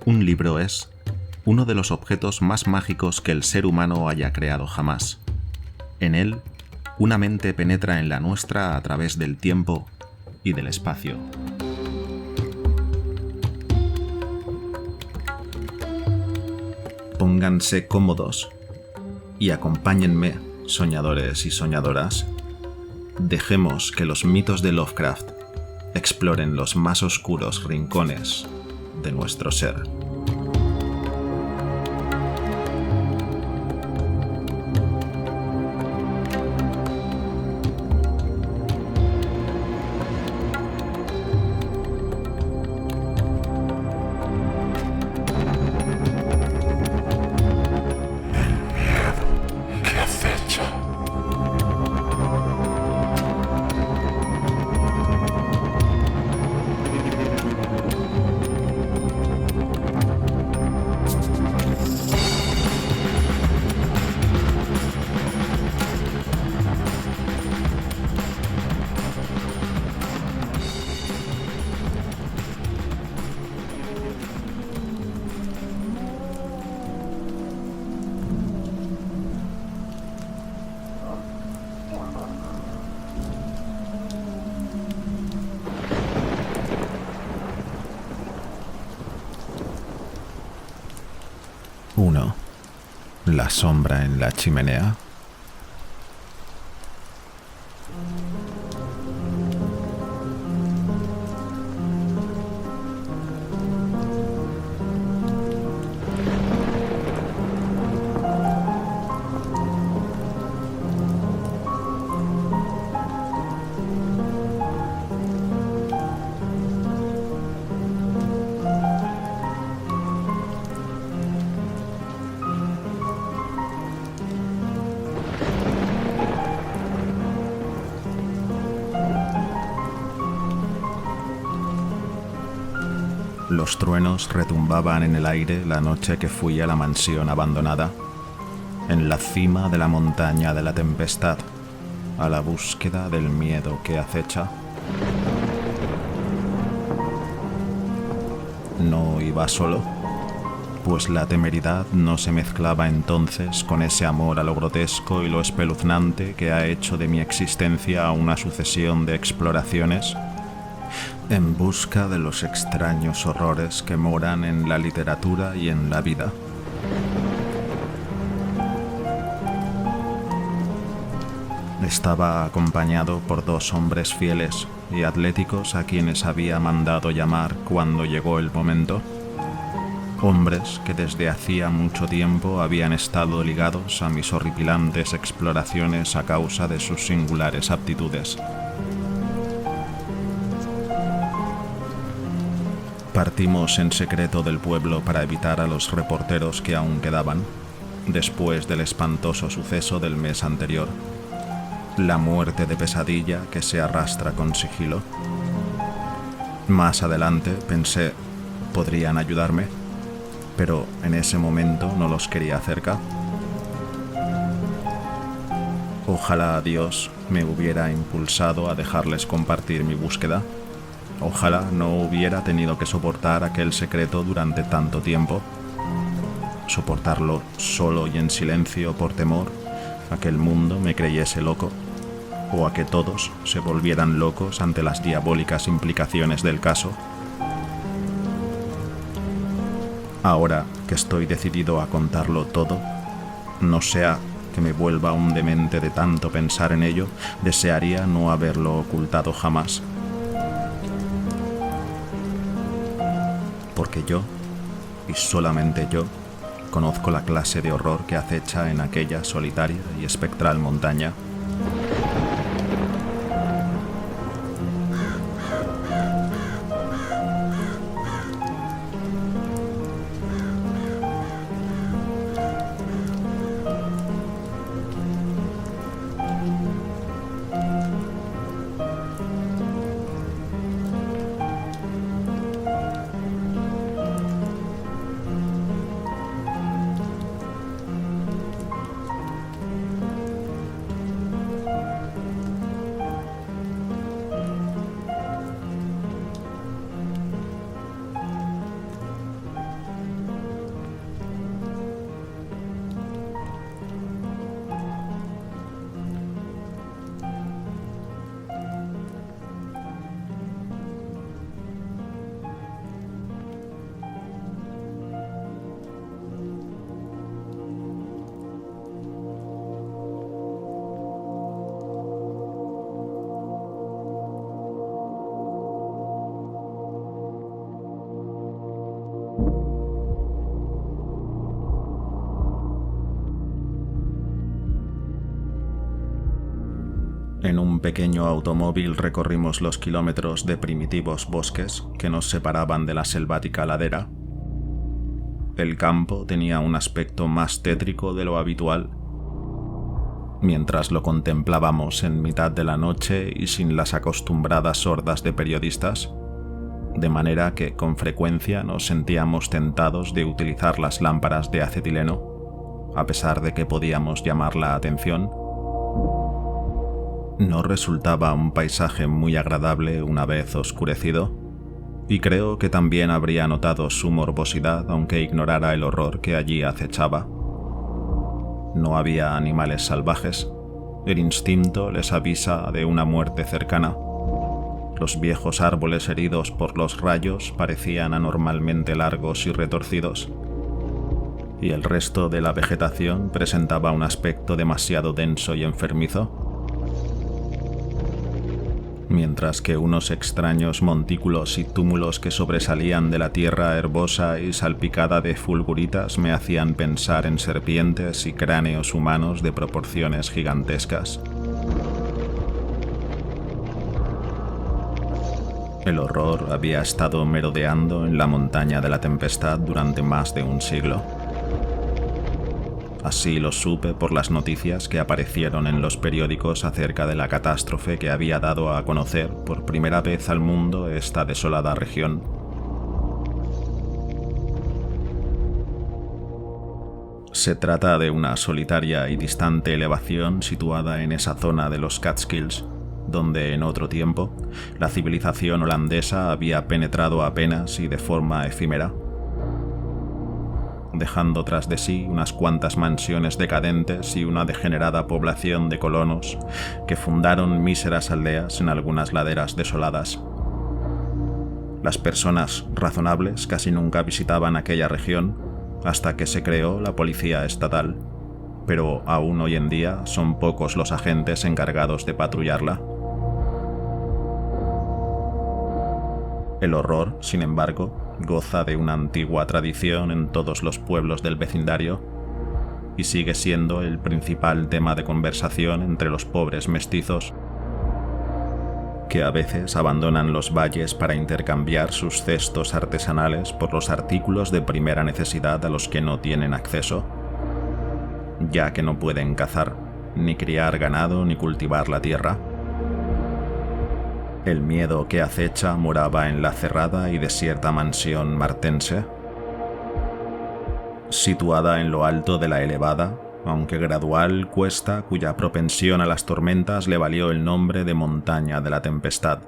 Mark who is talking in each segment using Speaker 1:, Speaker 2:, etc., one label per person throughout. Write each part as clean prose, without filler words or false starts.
Speaker 1: Un libro es uno de los objetos más mágicos que el ser humano haya creado jamás. En él, una mente penetra en la nuestra a través del tiempo y del espacio. Pónganse cómodos y acompáñenme, soñadores y soñadoras. Dejemos que los mitos de Lovecraft exploren los más oscuros rincones de nuestro ser. Uno. La sombra en la chimenea. Los truenos retumbaban en el aire la noche que fui a la mansión abandonada, en la cima de la montaña de la tempestad, a la búsqueda del miedo que acecha. No iba solo, pues la temeridad no se mezclaba entonces con ese amor a lo grotesco y lo espeluznante que ha hecho de mi existencia una sucesión de exploraciones en busca de los extraños horrores que moran en la literatura y en la vida. Estaba acompañado por dos hombres fieles y atléticos a quienes había mandado llamar cuando llegó el momento. Hombres que desde hacía mucho tiempo habían estado ligados a mis horripilantes exploraciones a causa de sus singulares aptitudes. Partimos en secreto del pueblo para evitar a los reporteros que aún quedaban, después del espantoso suceso del mes anterior, la muerte de Pesadilla que se arrastra con sigilo. Más adelante pensé, podrían ayudarme, pero en ese momento no los quería cerca. Ojalá Dios me hubiera impulsado a dejarles compartir mi búsqueda. Ojalá no hubiera tenido que soportar aquel secreto durante tanto tiempo, soportarlo solo y en silencio por temor a que el mundo me creyese loco, o a que todos se volvieran locos ante las diabólicas implicaciones del caso. Ahora que estoy decidido a contarlo todo, no sea que me vuelva un demente de tanto pensar en ello, desearía no haberlo ocultado jamás. Porque yo, y solamente yo, conozco la clase de horror que acecha en aquella solitaria y espectral montaña. En un pequeño automóvil recorrimos los kilómetros de primitivos bosques que nos separaban de la selvática ladera. El campo tenía un aspecto más tétrico de lo habitual. Mientras lo contemplábamos en mitad de la noche y sin las acostumbradas hordas de periodistas, de manera que con frecuencia nos sentíamos tentados de utilizar las lámparas de acetileno, a pesar de que podíamos llamar la atención. No resultaba un paisaje muy agradable una vez oscurecido, y creo que también habría notado su morbosidad aunque ignorara el horror que allí acechaba. No había animales salvajes. El instinto les avisa de una muerte cercana. Los viejos árboles heridos por los rayos parecían anormalmente largos y retorcidos, y el resto de la vegetación presentaba un aspecto demasiado denso y enfermizo, mientras que unos extraños montículos y túmulos que sobresalían de la tierra herbosa y salpicada de fulguritas me hacían pensar en serpientes y cráneos humanos de proporciones gigantescas. El horror había estado merodeando en la montaña de la tempestad durante más de un siglo. Así lo supe por las noticias que aparecieron en los periódicos acerca de la catástrofe que había dado a conocer por primera vez al mundo esta desolada región. Se trata de una solitaria y distante elevación situada en esa zona de los Catskills, donde en otro tiempo la civilización holandesa había penetrado apenas y de forma efímera, dejando tras de sí unas cuantas mansiones decadentes y una degenerada población de colonos que fundaron míseras aldeas en algunas laderas desoladas. Las personas razonables casi nunca visitaban aquella región hasta que se creó la policía estatal, pero aún hoy en día son pocos los agentes encargados de patrullarla. El horror, sin embargo, goza de una antigua tradición en todos los pueblos del vecindario y sigue siendo el principal tema de conversación entre los pobres mestizos que a veces abandonan los valles para intercambiar sus cestos artesanales por los artículos de primera necesidad a los que no tienen acceso, ya que no pueden cazar, ni criar ganado ni cultivar la tierra. El miedo que acecha moraba en la cerrada y desierta mansión martense, situada en lo alto de la elevada, aunque gradual, cuesta cuya propensión a las tormentas le valió el nombre de Montaña de la Tempestad.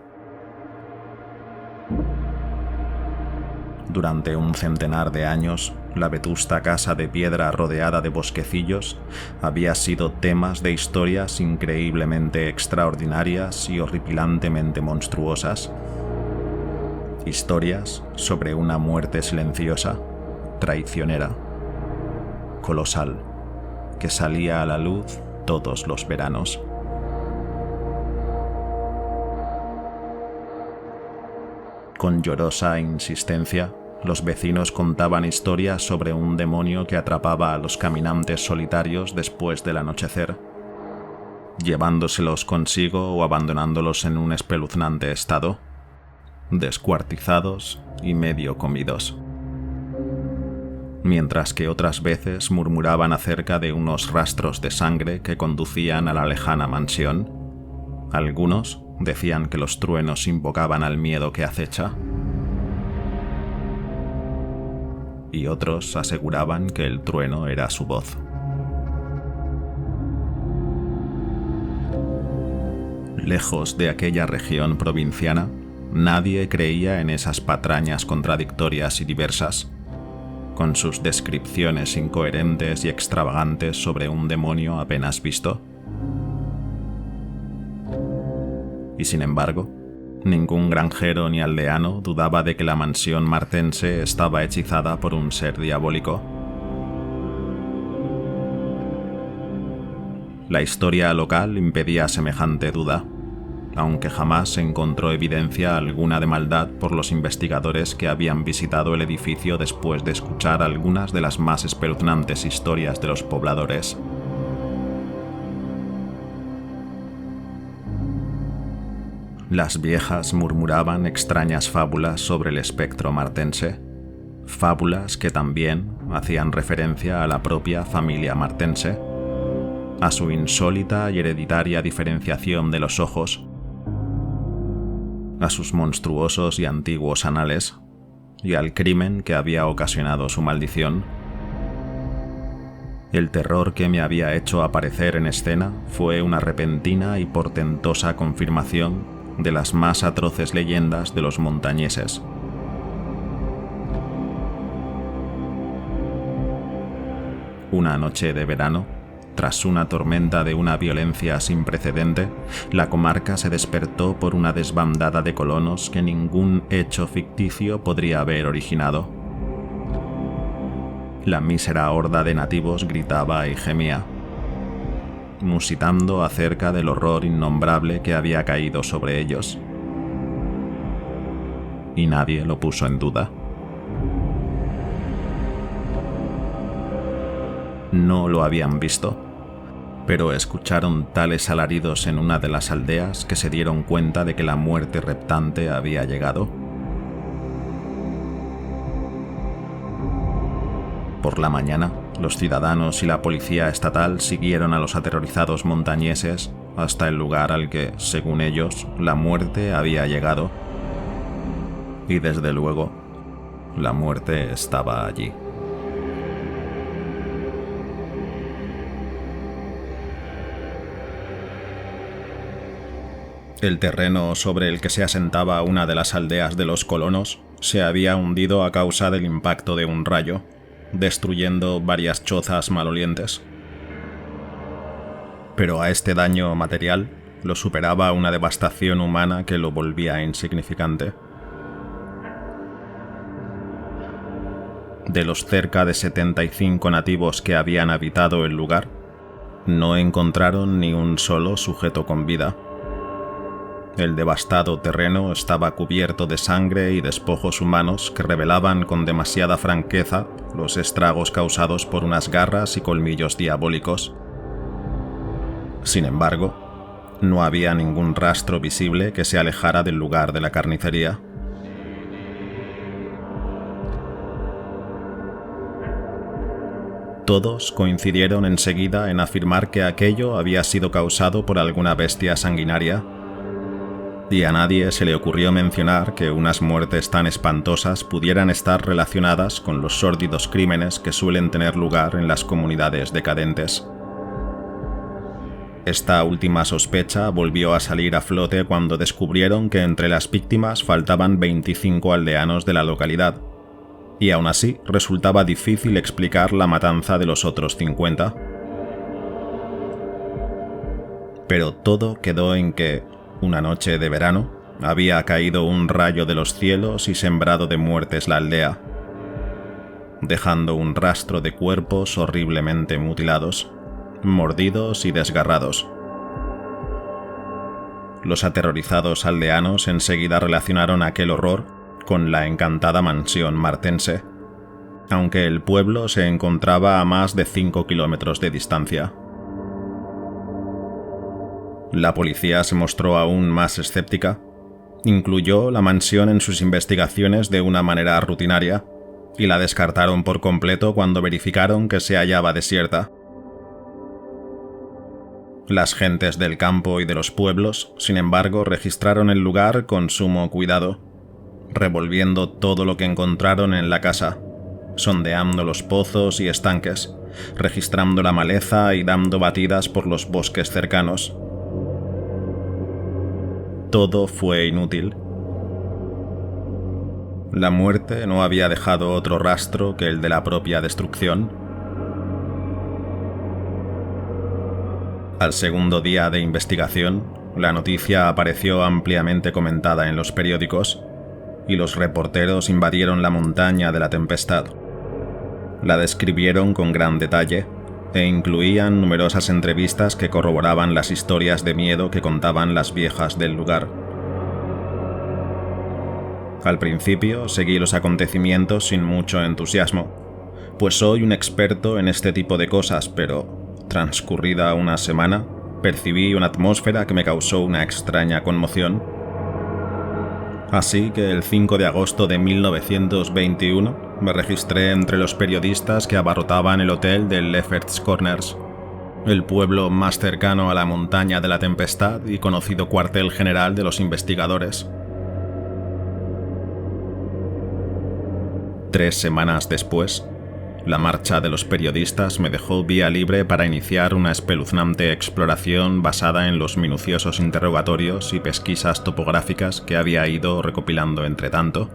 Speaker 1: Durante un centenar de años, la vetusta casa de piedra rodeada de bosquecillos había sido temas de historias increíblemente extraordinarias y horripilantemente monstruosas. Historias sobre una muerte silenciosa, traicionera, colosal, que salía a la luz todos los veranos. Con llorosa insistencia, los vecinos contaban historias sobre un demonio que atrapaba a los caminantes solitarios después del anochecer, llevándoselos consigo o abandonándolos en un espeluznante estado, descuartizados y medio comidos. Mientras que otras veces murmuraban acerca de unos rastros de sangre que conducían a la lejana mansión. Algunos decían que los truenos invocaban al miedo que acecha, y otros aseguraban que el trueno era su voz. Lejos de aquella región provinciana, nadie creía en esas patrañas contradictorias y diversas, con sus descripciones incoherentes y extravagantes sobre un demonio apenas visto. Y sin embargo, ningún granjero ni aldeano dudaba de que la mansión martense estaba hechizada por un ser diabólico. La historia local impedía semejante duda, aunque jamás se encontró evidencia alguna de maldad por los investigadores que habían visitado el edificio después de escuchar algunas de las más espeluznantes historias de los pobladores. Las viejas murmuraban extrañas fábulas sobre el espectro martense, fábulas que también hacían referencia a la propia familia martense, a su insólita y hereditaria diferenciación de los ojos, a sus monstruosos y antiguos anales, y al crimen que había ocasionado su maldición. El terror que me había hecho aparecer en escena fue una repentina y portentosa confirmación de las más atroces leyendas de los montañeses. Una noche de verano, tras una tormenta de una violencia sin precedente, la comarca se despertó por una desbandada de colonos que ningún hecho ficticio podría haber originado. La mísera horda de nativos gritaba y gemía, musitando acerca del horror innombrable que había caído sobre ellos. Y nadie lo puso en duda. No lo habían visto, pero escucharon tales alaridos en una de las aldeas que se dieron cuenta de que la muerte reptante había llegado. Por la mañana, los ciudadanos y la policía estatal siguieron a los aterrorizados montañeses hasta el lugar al que, según ellos, la muerte había llegado. Y desde luego, la muerte estaba allí. El terreno sobre el que se asentaba una de las aldeas de los colonos se había hundido a causa del impacto de un rayo, destruyendo varias chozas malolientes. Pero a este daño material lo superaba una devastación humana que lo volvía insignificante. De los cerca de 75 nativos que habían habitado el lugar, no encontraron ni un solo sujeto con vida. El devastado terreno estaba cubierto de sangre y despojos humanos que revelaban con demasiada franqueza los estragos causados por unas garras y colmillos diabólicos. Sin embargo, no había ningún rastro visible que se alejara del lugar de la carnicería. Todos coincidieron enseguida en afirmar que aquello había sido causado por alguna bestia sanguinaria, y a nadie se le ocurrió mencionar que unas muertes tan espantosas pudieran estar relacionadas con los sórdidos crímenes que suelen tener lugar en las comunidades decadentes. Esta última sospecha volvió a salir a flote cuando descubrieron que entre las víctimas faltaban 25 aldeanos de la localidad, y aún así resultaba difícil explicar la matanza de los otros 50. Pero todo quedó en que, una noche de verano, había caído un rayo de los cielos y sembrado de muertes la aldea, dejando un rastro de cuerpos horriblemente mutilados, mordidos y desgarrados. Los aterrorizados aldeanos enseguida relacionaron aquel horror con la encantada mansión martense, aunque el pueblo se encontraba a más de 5 kilómetros de distancia. La policía se mostró aún más escéptica, incluyó la mansión en sus investigaciones de una manera rutinaria y la descartaron por completo cuando verificaron que se hallaba desierta. Las gentes del campo y de los pueblos, sin embargo, registraron el lugar con sumo cuidado, revolviendo todo lo que encontraron en la casa, sondeando los pozos y estanques, registrando la maleza y dando batidas por los bosques cercanos. Todo fue inútil. La muerte no había dejado otro rastro que el de la propia destrucción. Al segundo día de investigación, la noticia apareció ampliamente comentada en los periódicos, y los reporteros invadieron la montaña de la tempestad. La describieron con gran detalle, e incluían numerosas entrevistas que corroboraban las historias de miedo que contaban las viejas del lugar. Al principio seguí los acontecimientos sin mucho entusiasmo, pues soy un experto en este tipo de cosas, pero, transcurrida una semana, percibí una atmósfera que me causó una extraña conmoción. Así que el 5 de agosto de 1921 me registré entre los periodistas que abarrotaban el hotel de Lefferts Corners, el pueblo más cercano a la montaña de la tempestad y conocido cuartel general de los investigadores. 3 semanas después, la marcha de los periodistas me dejó vía libre para iniciar una espeluznante exploración basada en los minuciosos interrogatorios y pesquisas topográficas que había ido recopilando entre tanto.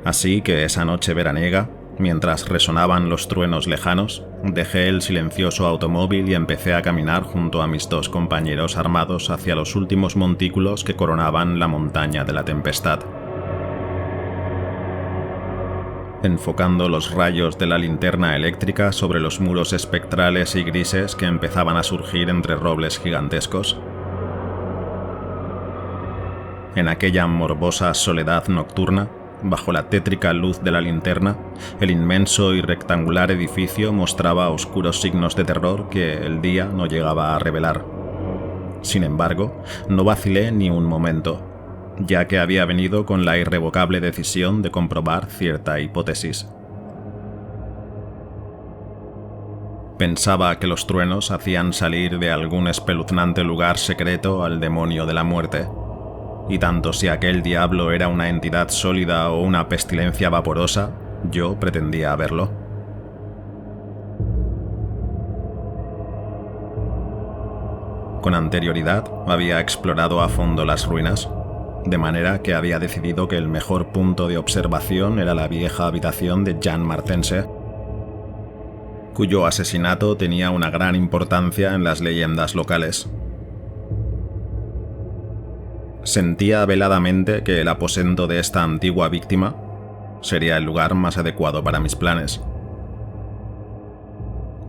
Speaker 1: Así que esa noche veraniega, mientras resonaban los truenos lejanos, dejé el silencioso automóvil y empecé a caminar junto a mis 2 compañeros armados hacia los últimos montículos que coronaban la montaña de la tempestad. Enfocando los rayos de la linterna eléctrica sobre los muros espectrales y grises que empezaban a surgir entre robles gigantescos. En aquella morbosa soledad nocturna, bajo la tétrica luz de la linterna, el inmenso y rectangular edificio mostraba oscuros signos de terror que el día no llegaba a revelar. Sin embargo, no vacilé ni un momento, ya que había venido con la irrevocable decisión de comprobar cierta hipótesis. Pensaba que los truenos hacían salir de algún espeluznante lugar secreto al demonio de la muerte, y tanto si aquel diablo era una entidad sólida o una pestilencia vaporosa, yo pretendía verlo. Con anterioridad había explorado a fondo las ruinas, de manera que había decidido que el mejor punto de observación era la vieja habitación de Jan Martense, cuyo asesinato tenía una gran importancia en las leyendas locales. Sentía veladamente que el aposento de esta antigua víctima sería el lugar más adecuado para mis planes.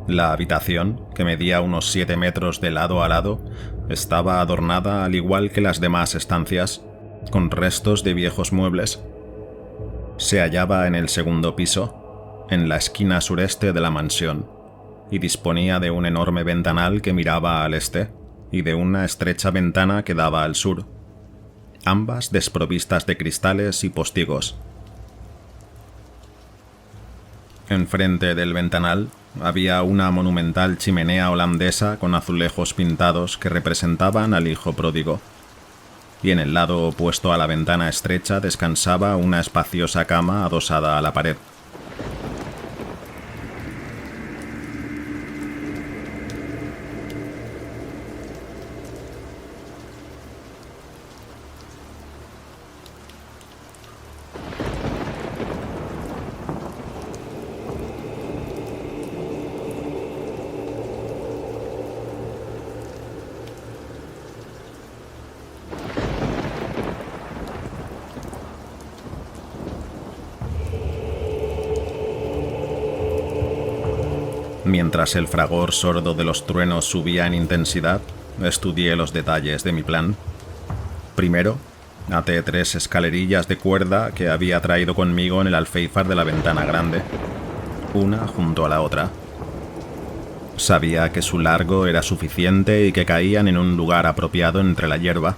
Speaker 1: La habitación, que medía unos 7 metros de lado a lado, estaba adornada al igual que las demás estancias, con restos de viejos muebles. Se hallaba en el segundo piso, en la esquina sureste de la mansión, y disponía de un enorme ventanal que miraba al este y de una estrecha ventana que daba al sur, ambas desprovistas de cristales y postigos. Enfrente del ventanal había una monumental chimenea holandesa con azulejos pintados que representaban al hijo pródigo, y en el lado opuesto a la ventana estrecha descansaba una espaciosa cama adosada a la pared. Mientras el fragor sordo de los truenos subía en intensidad, estudié los detalles de mi plan. Primero, até 3 escalerillas de cuerda que había traído conmigo en el alféizar de la ventana grande, una junto a la otra. Sabía que su largo era suficiente y que caían en un lugar apropiado entre la hierba,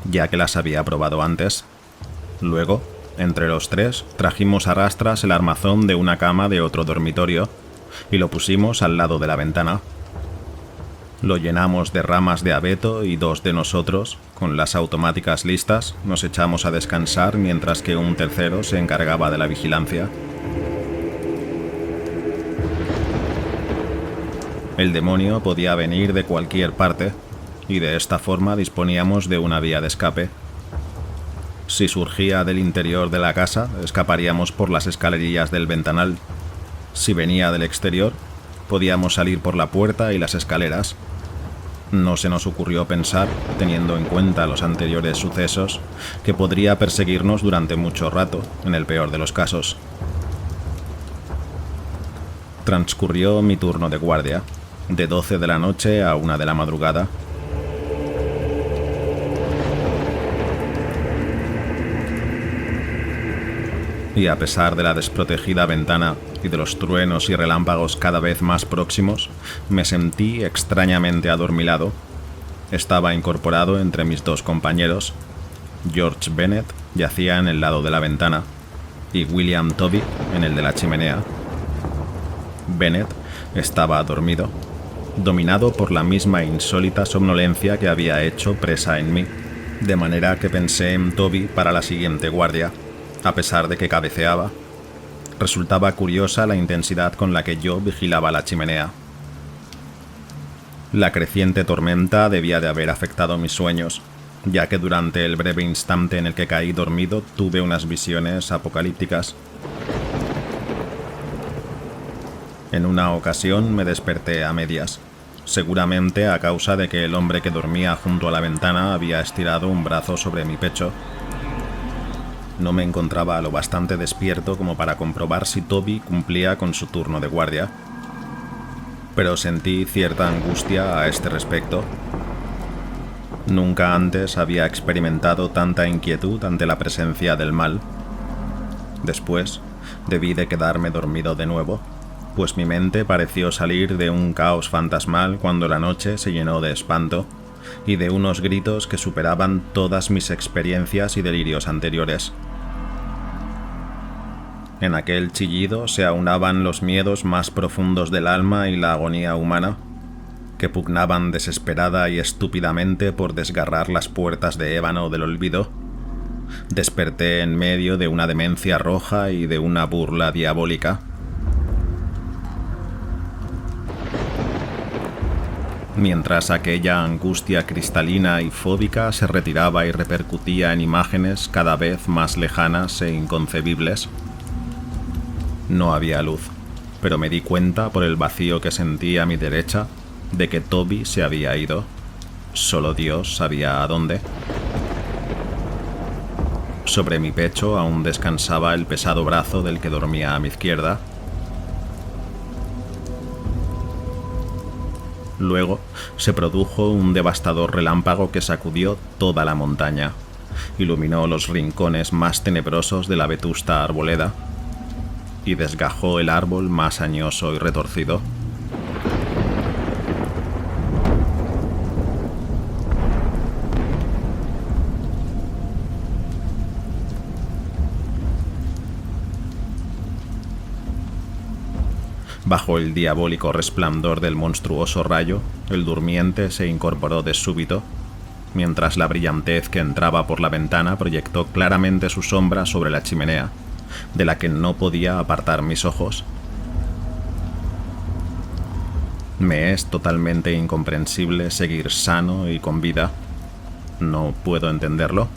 Speaker 1: ya que las había probado antes. Luego, entre los 3, trajimos a rastras el armazón de una cama de otro dormitorio, y lo pusimos al lado de la ventana. Lo llenamos de ramas de abeto y 2 de nosotros, con las automáticas listas, nos echamos a descansar mientras que un tercero se encargaba de la vigilancia. El demonio podía venir de cualquier parte, y de esta forma disponíamos de una vía de escape. Si surgía del interior de la casa, escaparíamos por las escalerillas del ventanal. Si venía del exterior, podíamos salir por la puerta y las escaleras. No se nos ocurrió pensar, teniendo en cuenta los anteriores sucesos, que podría perseguirnos durante mucho rato, en el peor de los casos. Transcurrió mi turno de guardia, de 12 de la noche a 1 de la madrugada. Y a pesar de la desprotegida ventana y de los truenos y relámpagos cada vez más próximos, me sentí extrañamente adormilado. Estaba incorporado entre mis 2 compañeros, George Bennet yacía en el lado de la ventana y William Toby en el de la chimenea. Bennet estaba dormido, dominado por la misma insólita somnolencia que había hecho presa en mí, de manera que pensé en Toby para la siguiente guardia, a pesar de que cabeceaba. Resultaba curiosa la intensidad con la que yo vigilaba la chimenea. La creciente tormenta debía de haber afectado mis sueños, ya que durante el breve instante en el que caí dormido tuve unas visiones apocalípticas. En una ocasión me desperté a medias, seguramente a causa de que el hombre que dormía junto a la ventana había estirado un brazo sobre mi pecho. No me encontraba lo bastante despierto como para comprobar si Toby cumplía con su turno de guardia, pero sentí cierta angustia a este respecto. Nunca antes había experimentado tanta inquietud ante la presencia del mal. Después, debí de quedarme dormido de nuevo, pues mi mente pareció salir de un caos fantasmal cuando la noche se llenó de espanto y de unos gritos que superaban todas mis experiencias y delirios anteriores. En aquel chillido se aunaban los miedos más profundos del alma y la agonía humana, que pugnaban desesperada y estúpidamente por desgarrar las puertas de ébano del olvido. Desperté en medio de una demencia roja y de una burla diabólica. Mientras aquella angustia cristalina y fóbica se retiraba y repercutía en imágenes cada vez más lejanas e inconcebibles. No había luz, pero me di cuenta por el vacío que sentí a mi derecha de que Toby se había ido. Solo Dios sabía a dónde. Sobre mi pecho aún descansaba el pesado brazo del que dormía a mi izquierda. Luego se produjo un devastador relámpago que sacudió toda la montaña, iluminó los rincones más tenebrosos de la vetusta arboleda y desgajó el árbol más añoso y retorcido. Bajo el diabólico resplandor del monstruoso rayo, el durmiente se incorporó de súbito, mientras la brillantez que entraba por la ventana proyectó claramente su sombra sobre la chimenea, de la que no podía apartar mis ojos. Me es totalmente incomprensible seguir sano y con vida. No puedo entenderlo,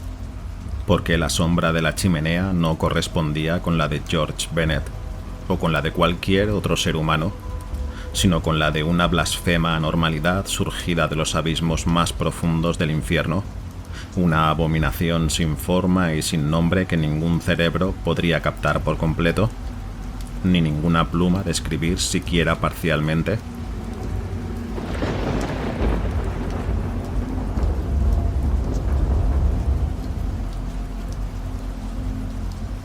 Speaker 1: porque la sombra de la chimenea no correspondía con la de George Bennet, o con la de cualquier otro ser humano, sino con la de una blasfema anormalidad surgida de los abismos más profundos del infierno, una abominación sin forma y sin nombre que ningún cerebro podría captar por completo, ni ninguna pluma describir siquiera parcialmente.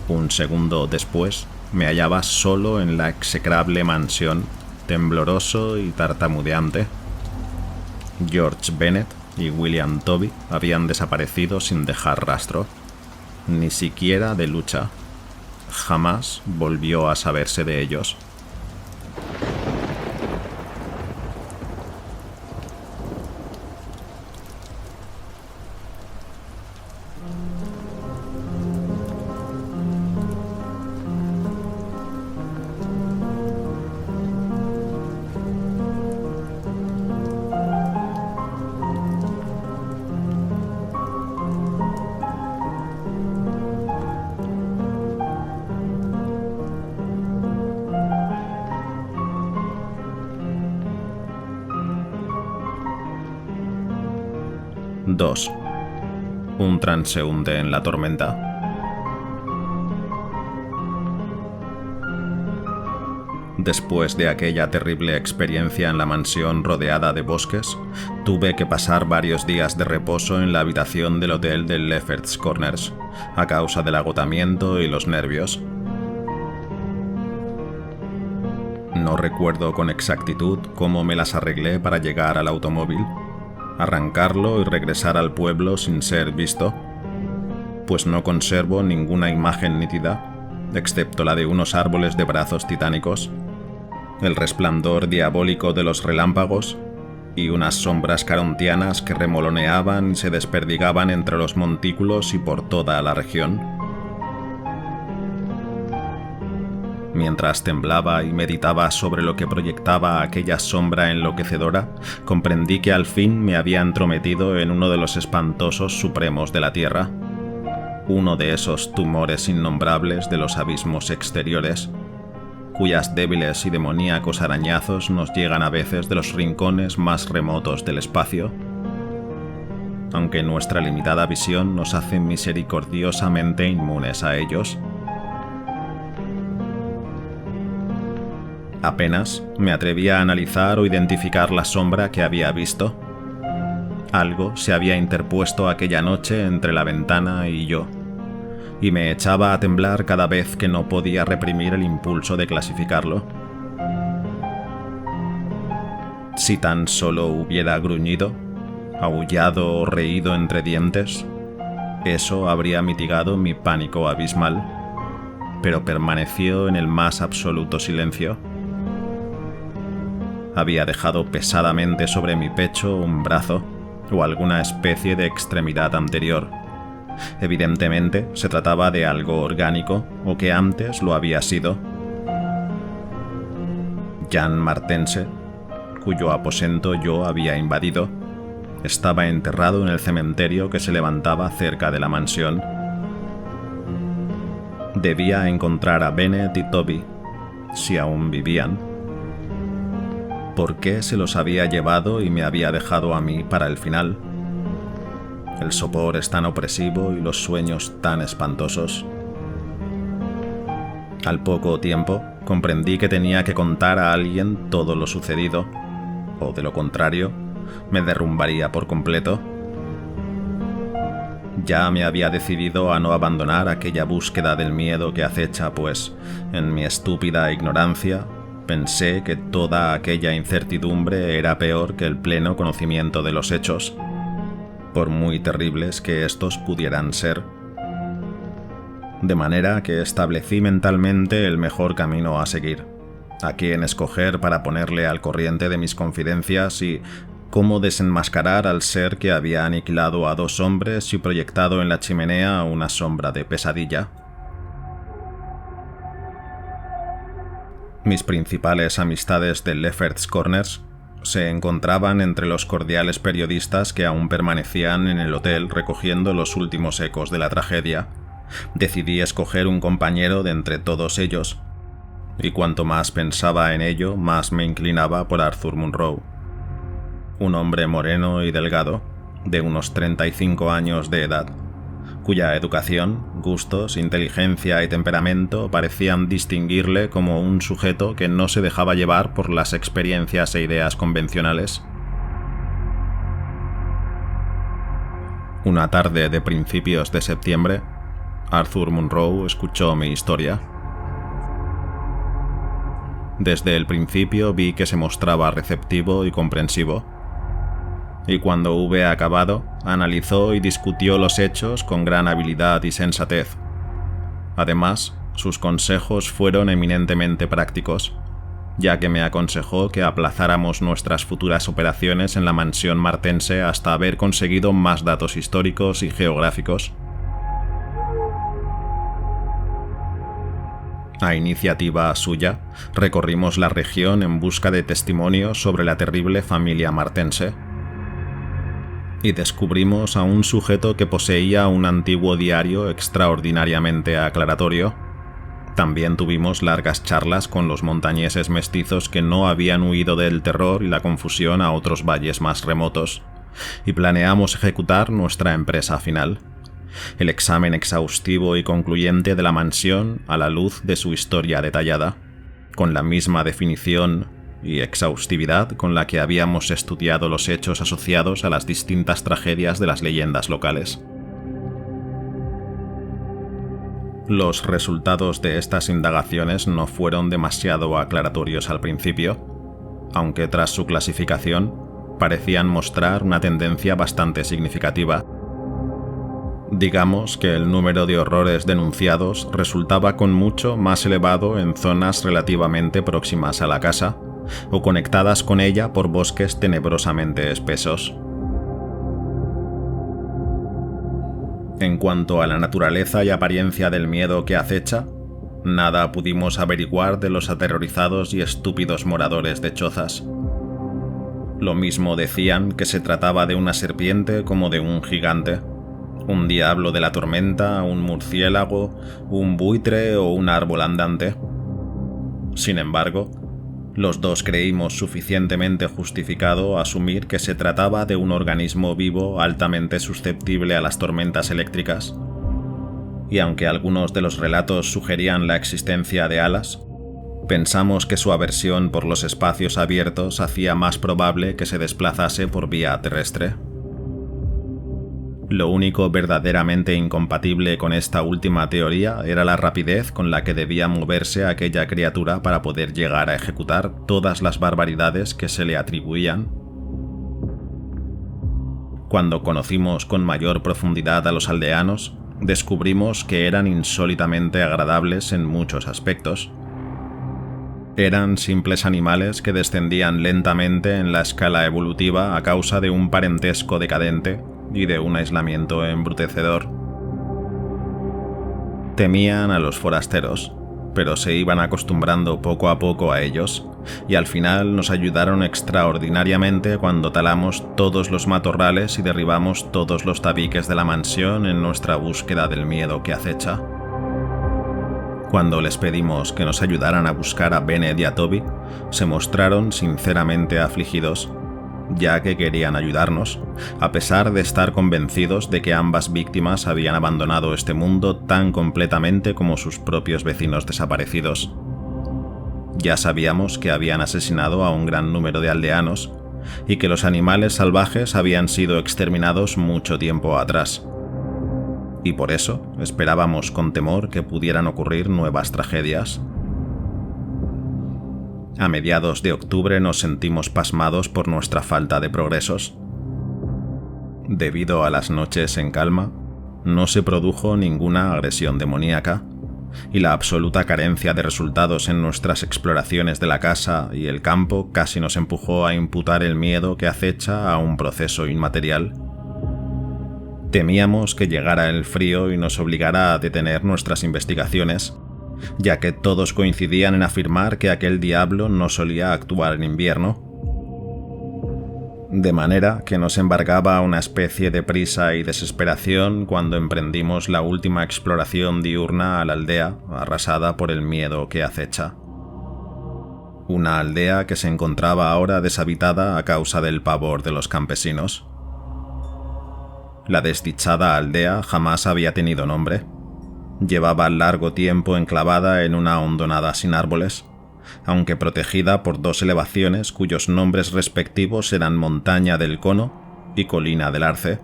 Speaker 1: Un segundo después, me hallaba solo en la execrable mansión, tembloroso y tartamudeante. George Bennet y William Toby habían desaparecido sin dejar rastro, ni siquiera de lucha. Jamás volvió a saberse de ellos. II. Un transeúnte en la tormenta. Después de aquella terrible experiencia en la mansión rodeada de bosques, tuve que pasar varios días de reposo en la habitación del hotel de Lefferts Corners, a causa del agotamiento y los nervios. No recuerdo con exactitud cómo me las arreglé para llegar al automóvil, arrancarlo y regresar al pueblo sin ser visto. pues no conservo ninguna imagen nítida, excepto la de unos árboles de brazos titánicos, el resplandor diabólico de los relámpagos y unas sombras carontianas que remoloneaban y se desperdigaban entre los montículos y por toda la región. Mientras temblaba y meditaba sobre lo que proyectaba aquella sombra enloquecedora, comprendí que al fin me había entrometido en uno de los espantosos supremos de la Tierra, uno de esos tumores innombrables de los abismos exteriores, cuyas débiles y demoníacos arañazos nos llegan a veces de los rincones más remotos del espacio, aunque nuestra limitada visión nos hace misericordiosamente inmunes a ellos. Apenas me atrevía a analizar o identificar la sombra que había visto. Algo se había interpuesto aquella noche entre la ventana y yo, y me echaba a temblar cada vez que no podía reprimir el impulso de clasificarlo. Si tan solo hubiera gruñido, aullado o reído entre dientes, eso habría mitigado mi pánico abismal, pero permaneció en el más absoluto silencio. Había dejado pesadamente sobre mi pecho un brazo o alguna especie de extremidad anterior. Evidentemente se trataba de algo orgánico o que antes lo había sido. Jan Martense, cuyo aposento yo había invadido, estaba enterrado en el cementerio que se levantaba cerca de la mansión. Debía encontrar a Bennett y Toby, si aún vivían. ¿Por qué se los había llevado y me había dejado a mí para el final? El sopor es tan opresivo y los sueños tan espantosos. Al poco tiempo, comprendí que tenía que contar a alguien todo lo sucedido, o de lo contrario, me derrumbaría por completo. Ya me había decidido a no abandonar aquella búsqueda del miedo que acecha, pues, en mi estúpida ignorancia, pensé que toda aquella incertidumbre era peor que el pleno conocimiento de los hechos, por muy terribles que estos pudieran ser. De manera que establecí mentalmente el mejor camino a seguir, a quién escoger para ponerle al corriente de mis confidencias y cómo desenmascarar al ser que había aniquilado a 2 hombres y proyectado en la chimenea una sombra de pesadilla. Mis principales amistades de Lefferts Corners se encontraban entre los cordiales periodistas que aún permanecían en el hotel recogiendo los últimos ecos de la tragedia. Decidí escoger un compañero de entre todos ellos, y cuanto más pensaba en ello, más me inclinaba por Arthur Munro. Un hombre moreno y delgado, de unos 35 años de edad, cuya educación, gustos, inteligencia y temperamento parecían distinguirle como un sujeto que no se dejaba llevar por las experiencias e ideas convencionales. Una tarde de principios de septiembre, Arthur Munro escuchó mi historia. Desde el principio vi que se mostraba receptivo y comprensivo, y cuando hube acabado, analizó y discutió los hechos con gran habilidad y sensatez. Además, sus consejos fueron eminentemente prácticos, ya que me aconsejó que aplazáramos nuestras futuras operaciones en la mansión martense hasta haber conseguido más datos históricos y geográficos. A iniciativa suya, recorrimos la región en busca de testimonios sobre la terrible familia martense, y descubrimos a un sujeto que poseía un antiguo diario extraordinariamente aclaratorio. También tuvimos largas charlas con los montañeses mestizos que no habían huido del terror y la confusión a otros valles más remotos, y planeamos ejecutar nuestra empresa final: el examen exhaustivo y concluyente de la mansión a la luz de su historia detallada, con la misma definición y exhaustividad con la que habíamos estudiado los hechos asociados a las distintas tragedias de las leyendas locales. Los resultados de estas indagaciones no fueron demasiado aclaratorios al principio, aunque tras su clasificación parecían mostrar una tendencia bastante significativa. Digamos que el número de horrores denunciados resultaba con mucho más elevado en zonas relativamente próximas a la casa, o conectadas con ella por bosques tenebrosamente espesos. En cuanto a la naturaleza y apariencia del miedo que acecha, nada pudimos averiguar de los aterrorizados y estúpidos moradores de chozas. Lo mismo decían que se trataba de una serpiente como de un gigante, un diablo de la tormenta, un murciélago, un buitre o un árbol andante. Sin embargo, los dos creímos suficientemente justificado asumir que se trataba de un organismo vivo altamente susceptible a las tormentas eléctricas. Y aunque algunos de los relatos sugerían la existencia de alas, pensamos que su aversión por los espacios abiertos hacía más probable que se desplazase por vía terrestre. Lo único verdaderamente incompatible con esta última teoría era la rapidez con la que debía moverse aquella criatura para poder llegar a ejecutar todas las barbaridades que se le atribuían. Cuando conocimos con mayor profundidad a los aldeanos, descubrimos que eran insólitamente agradables en muchos aspectos. Eran simples animales que descendían lentamente en la escala evolutiva a causa de un parentesco decadente y de un aislamiento embrutecedor. Temían a los forasteros, pero se iban acostumbrando poco a poco a ellos, y al final nos ayudaron extraordinariamente cuando talamos todos los matorrales y derribamos todos los tabiques de la mansión en nuestra búsqueda del miedo que acecha. Cuando les pedimos que nos ayudaran a buscar a Bennett y a Toby, se mostraron sinceramente afligidos, ya que querían ayudarnos, a pesar de estar convencidos de que ambas víctimas habían abandonado este mundo tan completamente como sus propios vecinos desaparecidos. Ya sabíamos que habían asesinado a un gran número de aldeanos y que los animales salvajes habían sido exterminados mucho tiempo atrás. Y por eso esperábamos con temor que pudieran ocurrir nuevas tragedias. A mediados de octubre nos sentimos pasmados por nuestra falta de progresos. Debido a las noches en calma, no se produjo ninguna agresión demoníaca, y la absoluta carencia de resultados en nuestras exploraciones de la casa y el campo casi nos empujó a imputar el miedo que acecha a un proceso inmaterial. Temíamos que llegara el frío y nos obligara a detener nuestras investigaciones, ya que todos coincidían en afirmar que aquel diablo no solía actuar en invierno. De manera que nos embargaba una especie de prisa y desesperación cuando emprendimos la última exploración diurna a la aldea arrasada por el miedo que acecha. Una aldea que se encontraba ahora deshabitada a causa del pavor de los campesinos. La desdichada aldea jamás había tenido nombre. Llevaba largo tiempo enclavada en una hondonada sin árboles, aunque protegida por dos elevaciones cuyos nombres respectivos eran Montaña del Cono y Colina del Arce.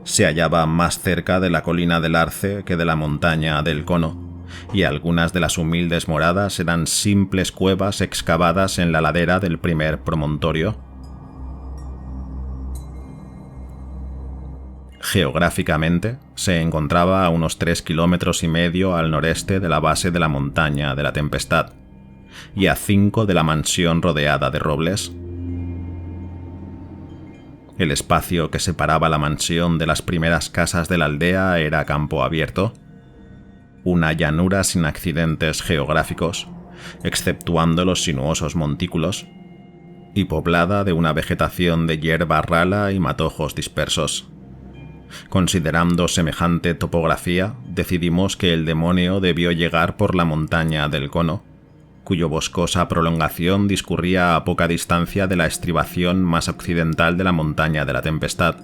Speaker 1: Se hallaba más cerca de la Colina del Arce que de la Montaña del Cono, y algunas de las humildes moradas eran simples cuevas excavadas en la ladera del primer promontorio. Geográficamente, se encontraba a unos 3,5 kilómetros al noreste de la base de la Montaña de la Tempestad, y a 5 de la mansión rodeada de robles. El espacio que separaba la mansión de las primeras casas de la aldea era campo abierto, una llanura sin accidentes geográficos, exceptuando los sinuosos montículos, y poblada de una vegetación de hierba rala y matojos dispersos. Considerando semejante topografía, decidimos que el demonio debió llegar por la Montaña del Cono, cuyo boscosa prolongación discurría a poca distancia de la estribación más occidental de la Montaña de la Tempestad.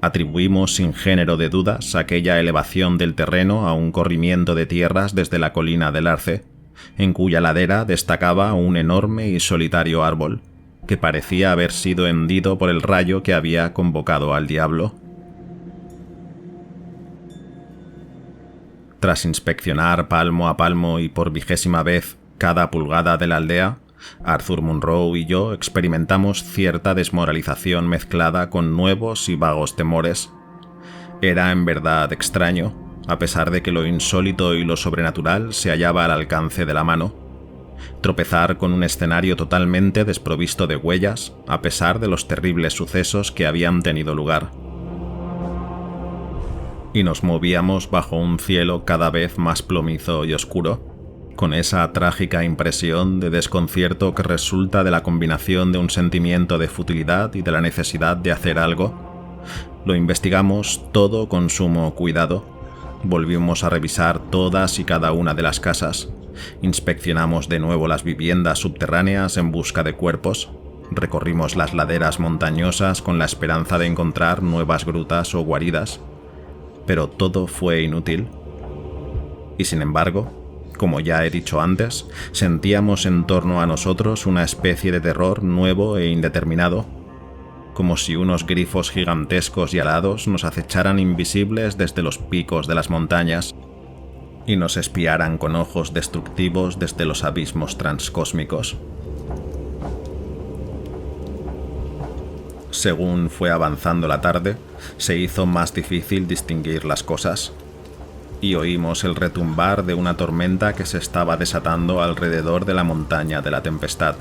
Speaker 1: Atribuimos sin género de dudas aquella elevación del terreno a un corrimiento de tierras desde la Colina del Arce, en cuya ladera destacaba un enorme y solitario árbol, que parecía haber sido hendido por el rayo que había convocado al diablo. Tras inspeccionar palmo a palmo y por 20ª vez cada pulgada de la aldea, Arthur Munro y yo experimentamos cierta desmoralización mezclada con nuevos y vagos temores. Era en verdad extraño, a pesar de que lo insólito y lo sobrenatural se hallaba al alcance de la mano. Tropezar con un escenario totalmente desprovisto de huellas, a pesar de los terribles sucesos que habían tenido lugar. Y nos movíamos bajo un cielo cada vez más plomizo y oscuro, con esa trágica impresión de desconcierto que resulta de la combinación de un sentimiento de futilidad y de la necesidad de hacer algo. Lo investigamos todo con sumo cuidado. Volvimos a revisar todas y cada una de las casas. Inspeccionamos de nuevo las viviendas subterráneas en busca de cuerpos. Recorrimos las laderas montañosas con la esperanza de encontrar nuevas grutas o guaridas. Pero todo fue inútil. Y sin embargo, como ya he dicho antes, sentíamos en torno a nosotros una especie de terror nuevo e indeterminado, como si unos grifos gigantescos y alados nos acecharan invisibles desde los picos de las montañas y nos espiaran con ojos destructivos desde los abismos transcósmicos. Según fue avanzando la tarde, se hizo más difícil distinguir las cosas, y oímos el retumbar de una tormenta que se estaba desatando alrededor de la montaña de la tempestad.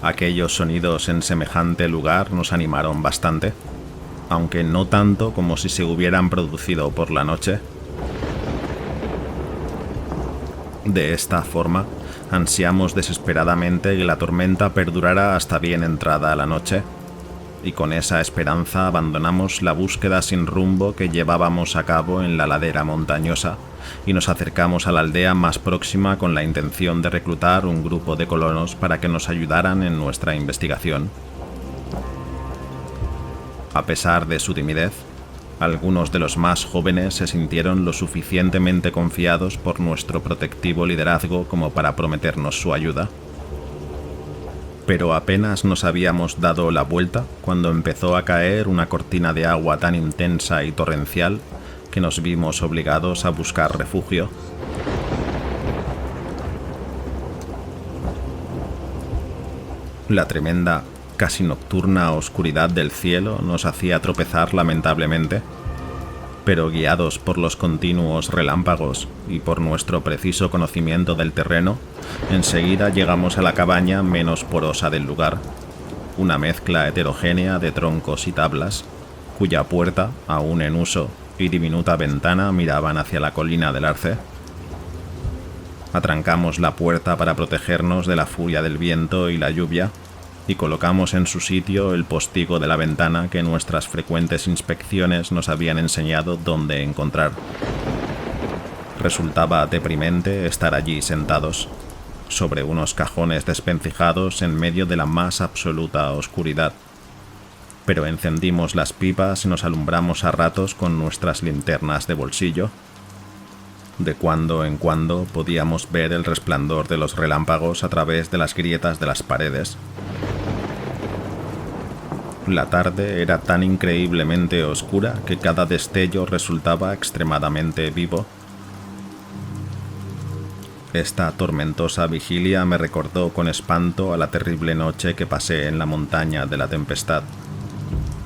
Speaker 1: Aquellos sonidos en semejante lugar nos animaron bastante, aunque no tanto como si se hubieran producido por la noche. De esta forma, ansiamos desesperadamente que la tormenta perdurara hasta bien entrada la noche, y con esa esperanza abandonamos la búsqueda sin rumbo que llevábamos a cabo en la ladera montañosa y nos acercamos a la aldea más próxima con la intención de reclutar un grupo de colonos para que nos ayudaran en nuestra investigación. A pesar de su timidez, algunos de los más jóvenes se sintieron lo suficientemente confiados por nuestro protectivo liderazgo como para prometernos su ayuda. Pero apenas nos habíamos dado la vuelta cuando empezó a caer una cortina de agua tan intensa y torrencial que nos vimos obligados a buscar refugio. La tremenda, casi nocturna oscuridad del cielo nos hacía tropezar lamentablemente, pero guiados por los continuos relámpagos y por nuestro preciso conocimiento del terreno, enseguida llegamos a la cabaña menos porosa del lugar, una mezcla heterogénea de troncos y tablas, cuya puerta, aún en uso, y diminuta ventana miraban hacia la colina del Arce. Atrancamos la puerta para protegernos de la furia del viento y la lluvia, y colocamos en su sitio el postigo de la ventana que nuestras frecuentes inspecciones nos habían enseñado dónde encontrar. Resultaba deprimente estar allí sentados, sobre unos cajones desvencijados en medio de la más absoluta oscuridad. Pero encendimos las pipas y nos alumbramos a ratos con nuestras linternas de bolsillo. De cuando en cuando podíamos ver el resplandor de los relámpagos a través de las grietas de las paredes. La tarde era tan increíblemente oscura que cada destello resultaba extremadamente vivo. Esta tormentosa vigilia me recordó con espanto a la terrible noche que pasé en la montaña de la tempestad.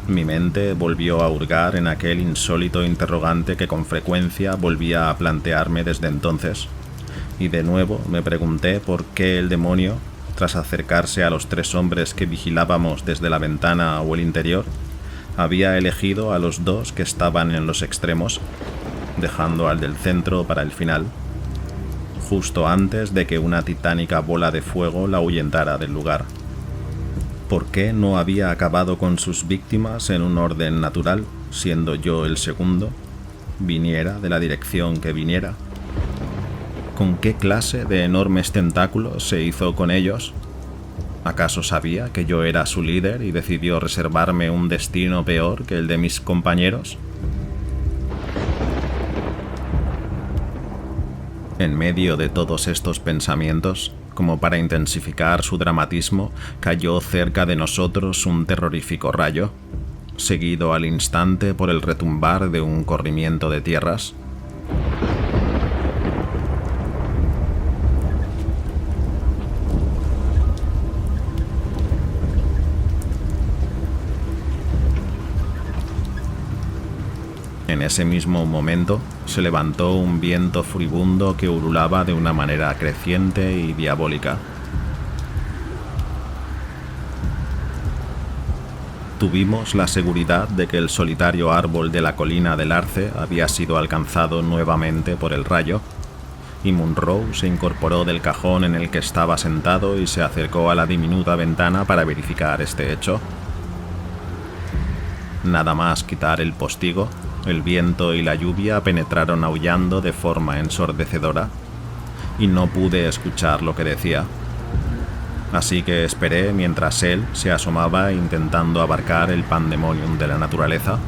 Speaker 1: Mi mente volvió a hurgar en aquel insólito interrogante que con frecuencia volvía a plantearme desde entonces, y de nuevo me pregunté por qué el demonio, tras acercarse a los 3 hombres que vigilábamos desde la ventana o el interior, había elegido a los 2 que estaban en los extremos, dejando al del centro para el final, justo antes de que una titánica bola de fuego la ahuyentara del lugar. ¿Por qué no había acabado con sus víctimas en un orden natural, siendo yo el segundo, viniera de la dirección que viniera? ¿Con qué clase de enormes tentáculos se hizo con ellos? ¿Acaso sabía que yo era su líder y decidió reservarme un destino peor que el de mis compañeros? En medio de todos estos pensamientos, como para intensificar su dramatismo, cayó cerca de nosotros un terrorífico rayo. seguido al instante por el retumbar de un corrimiento de tierras. En ese mismo momento se levantó un viento furibundo que ululaba de una manera creciente y diabólica. Tuvimos la seguridad de que el solitario árbol de la colina del Arce había sido alcanzado nuevamente por el rayo, y Munro se incorporó del cajón en el que estaba sentado y se acercó a la diminuta ventana para verificar este hecho. Nada más quitar el postigo, el viento y la lluvia penetraron aullando de forma ensordecedora, y no pude escuchar lo que decía. Así que esperé mientras él se asomaba intentando abarcar el pandemonium de la naturaleza.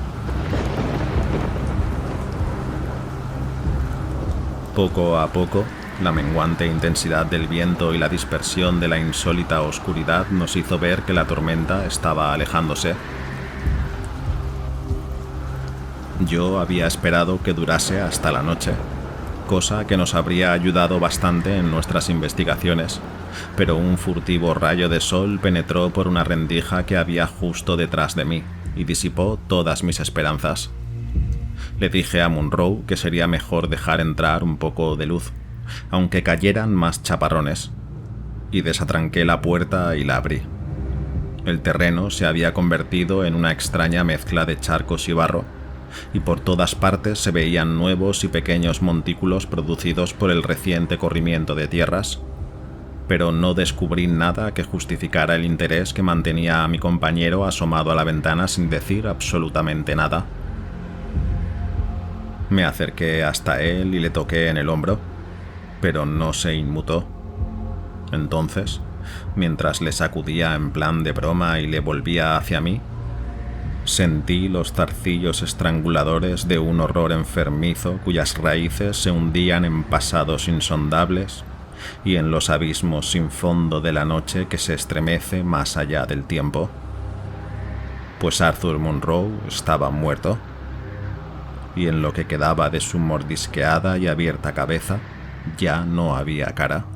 Speaker 1: Poco a poco, la menguante intensidad del viento y la dispersión de la insólita oscuridad nos hizo ver que la tormenta estaba alejándose. Yo había esperado que durase hasta la noche, cosa que nos habría ayudado bastante en nuestras investigaciones, pero un furtivo rayo de sol penetró por una rendija que había justo detrás de mí y disipó todas mis esperanzas. Le dije a Munro que sería mejor dejar entrar un poco de luz, aunque cayeran más chaparrones, y desatranqué la puerta y la abrí. El terreno se había convertido en una extraña mezcla de charcos y barro, y por todas partes se veían nuevos y pequeños montículos producidos por el reciente corrimiento de tierras, pero no descubrí nada que justificara el interés que mantenía a mi compañero asomado a la ventana sin decir absolutamente nada. Me acerqué hasta él y le toqué en el hombro, pero no se inmutó. Entonces, mientras le sacudía en plan de broma y le volvía hacia mí, sentí los zarcillos estranguladores de un horror enfermizo cuyas raíces se hundían en pasados insondables y en los abismos sin fondo de la noche que se estremece más allá del tiempo. Pues Arthur Munro estaba muerto, y en lo que quedaba de su mordisqueada y abierta cabeza ya no había cara.